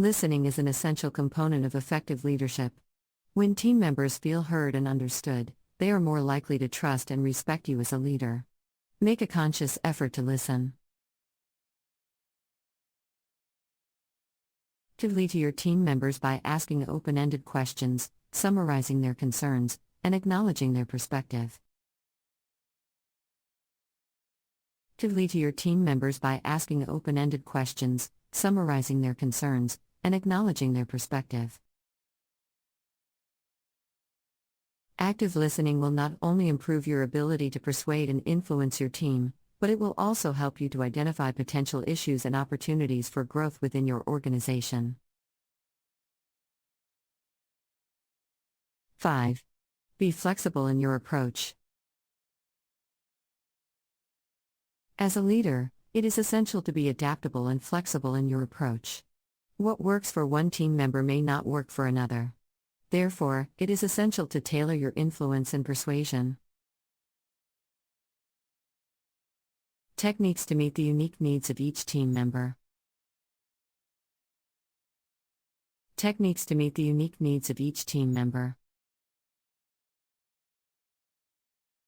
Listening is an essential component of effective leadership. When team members feel heard and understood, they are more likely to trust and respect you as a leader. Make a conscious effort to listen. Actively to your team members by asking open-ended questions, summarizing their concerns, and acknowledging their perspective. Actively to your team members by asking open-ended questions, summarizing their concerns, and acknowledging their perspective. Active listening will not only improve your ability to persuade and influence your team, but it will also help you to identify potential issues and opportunities for growth within your organization. 5. Be flexible in your approach. As a leader, it is essential to be adaptable and flexible in your approach. What works for one team member may not work for another. Therefore, it is essential to tailor your influence and persuasion. Techniques to meet the unique needs of each team member. Techniques to meet the unique needs of each team member.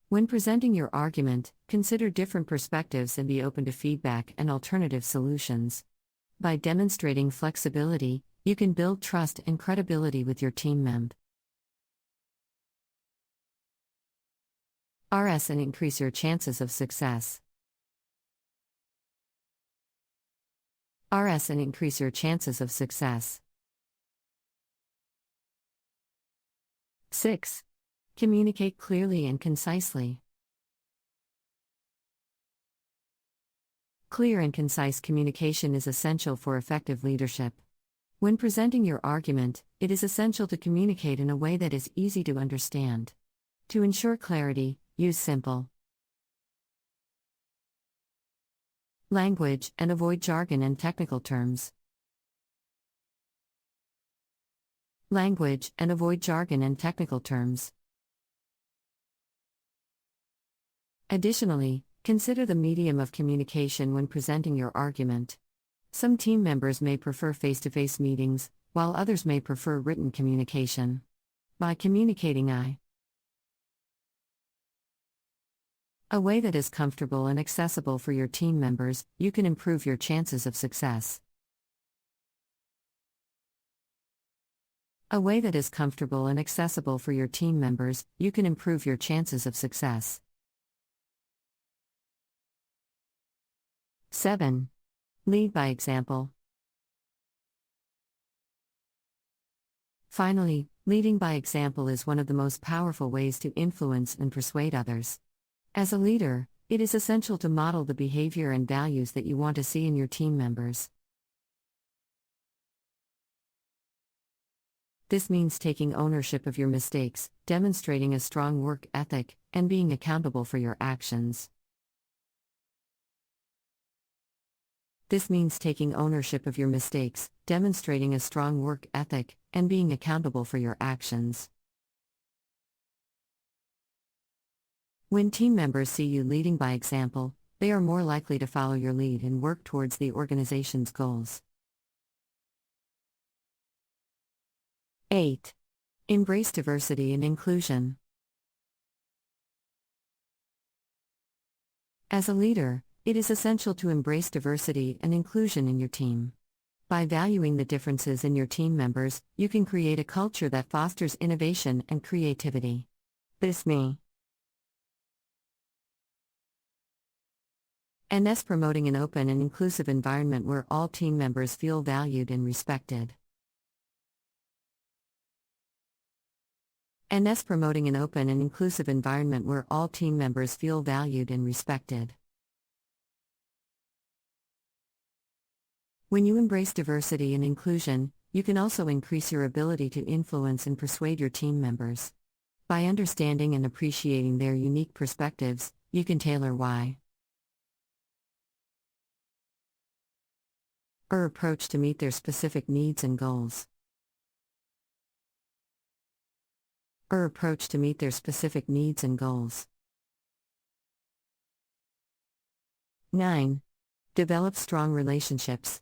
When presenting your argument, consider different perspectives and be open to feedback and alternative solutions. By demonstrating flexibility, you can build trust and credibility with your team members. RS and increase your chances of success. RS and increase your chances of success. 6. Communicate clearly and concisely. Clear and concise communication is essential for effective leadership. When presenting your argument, it is essential to communicate in a way that is easy to understand. To ensure clarity, use simple language and avoid jargon and technical terms. Language and avoid jargon and technical terms. Additionally, consider the medium of communication when presenting your argument. Some team members may prefer face-to-face meetings, while others may prefer written communication. By communicating a way that is comfortable and accessible for your team members, you can improve your chances of success. A way that is comfortable and accessible for your team members, you can improve your chances of success. 7. Lead by example. Finally, leading by example is one of the most powerful ways to influence and persuade others. As a leader, it is essential to model the behavior and values that you want to see in your team members. This means taking ownership of your mistakes, demonstrating a strong work ethic, and being accountable for your actions. This means taking ownership of your mistakes, demonstrating a strong work ethic, and being accountable for your actions. When team members see you leading by example, they are more likely to follow your lead and work towards the organization's goals. 8. Embrace diversity and inclusion. As a leader, it is essential to embrace diversity and inclusion in your team. By valuing the differences in your team members, you can create a culture that fosters innovation and creativity. This means promoting an open and inclusive environment where all team members feel valued and respected. Promoting an open and inclusive environment where all team members feel valued and respected. When you embrace diversity and inclusion, you can also increase your ability to influence and persuade your team members. By understanding and appreciating their unique perspectives, you can tailor your approach to meet their specific needs and goals. Approach to meet their specific needs and goals. 9. Develop strong relationships.